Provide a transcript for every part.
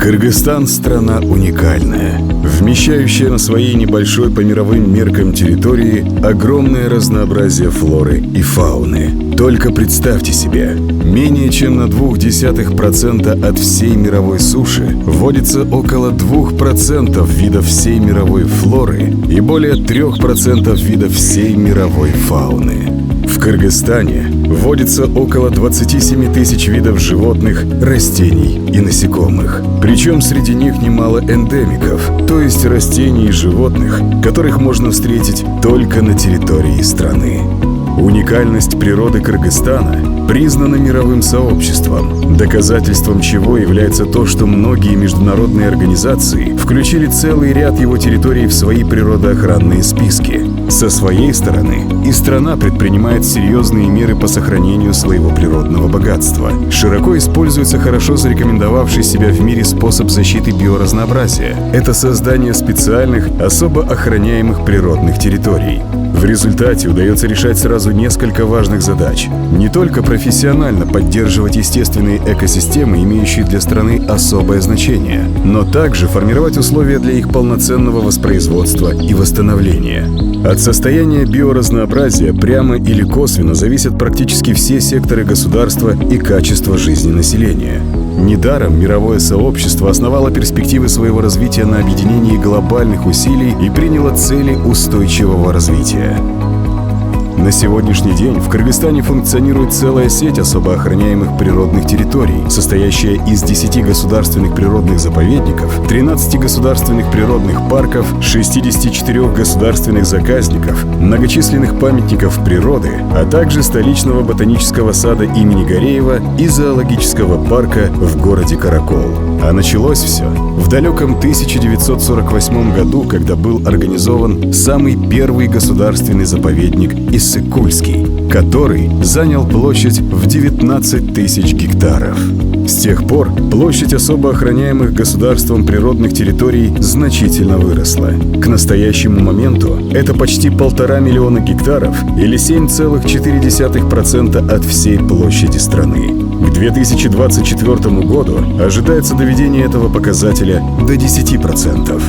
Кыргызстан – страна уникальная, вмещающая на своей небольшой по мировым меркам территории огромное разнообразие флоры и фауны. Только представьте себе, менее чем на 0,2% от всей мировой суши водится около 2% видов всей мировой флоры и более 3% видов всей мировой фауны. В Кыргызстане водится около 27 тысяч видов животных, растений и насекомых. Причем среди них немало эндемиков, то есть растений и животных, которых можно встретить только на территории страны. Уникальность природы Кыргызстана признана мировым сообществом, доказательством чего является то, что многие международные организации включили целый ряд его территорий в свои природоохранные списки. Со своей стороны и страна предпринимает серьезные меры по сохранению своего природного богатства. Широко используется хорошо зарекомендовавший себя в мире способ защиты биоразнообразия. Это создание специальных, особо охраняемых природных территорий. В результате удается решать сразу несколько важных задач. Не только профессионально поддерживать естественные экосистемы, имеющие для страны особое значение, но также формировать условия для их полноценного воспроизводства и восстановления. От состояния биоразнообразия прямо или косвенно зависят практически все секторы государства и качество жизни населения. Недаром мировое сообщество основало перспективы своего развития на объединении глобальных усилий и приняло цели устойчивого развития. На сегодняшний день в Кыргызстане функционирует целая сеть особо охраняемых природных территорий, состоящая из 10 государственных природных заповедников, 13 государственных природных парков, 64 государственных заказников, многочисленных памятников природы, а также столичного ботанического сада имени Гореева и зоологического парка в городе Каракол. А началось все в далеком 1948 году, когда был организован самый первый государственный заповедник Иссык-Кульский, который занял площадь в 19 тысяч гектаров. С тех пор площадь особо охраняемых государством природных территорий значительно выросла. К настоящему моменту это почти 1,5 миллиона гектаров или 7,4% от всей площади страны. К 2024 году ожидается доведение этого показателя до 10%.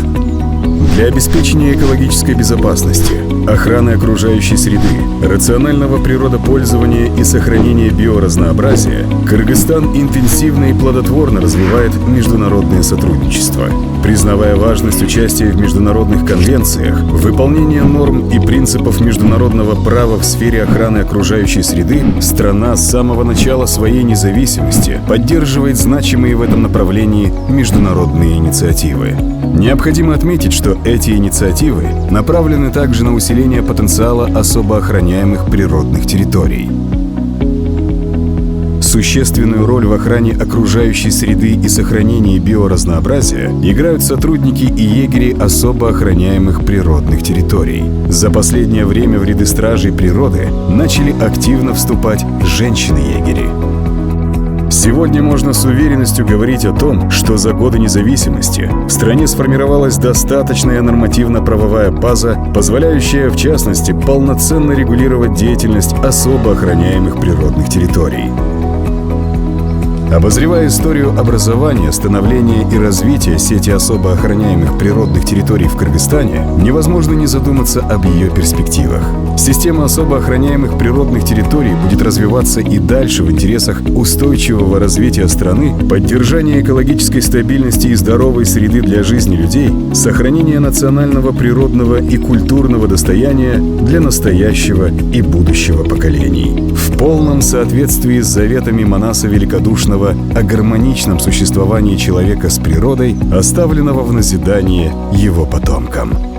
Для обеспечения экологической безопасности, охраны окружающей среды, рационального природопользования и сохранения биоразнообразия Кыргызстан интенсивно и плодотворно развивает международное сотрудничество. Признавая важность участия в международных конвенциях, выполнения норм и принципов международного права в сфере охраны окружающей среды, страна с самого начала своей независимости поддерживает значимые в этом направлении международные инициативы. Необходимо отметить, что эти инициативы направлены также на усиление потенциала особо охраняемых природных территорий. Существенную роль в охране окружающей среды и сохранении биоразнообразия играют сотрудники и егери особо охраняемых природных территорий. За последнее время в ряды стражей природы начали активно вступать женщины-егери. Сегодня можно с уверенностью говорить о том, что за годы независимости в стране сформировалась достаточная нормативно-правовая база, позволяющая, в частности, полноценно регулировать деятельность особо охраняемых природных территорий. Обозревая историю образования, становления и развития сети особо охраняемых природных территорий в Кыргызстане, невозможно не задуматься об ее перспективах. Система особо охраняемых природных территорий будет развиваться и дальше в интересах устойчивого развития страны, поддержания экологической стабильности и здоровой среды для жизни людей, сохранения национального, природного и культурного достояния для настоящего и будущего поколений. В полном соответствии с заветами Манаса Великодушного о гармоничном существовании человека с природой, оставленного в назидание его потомкам.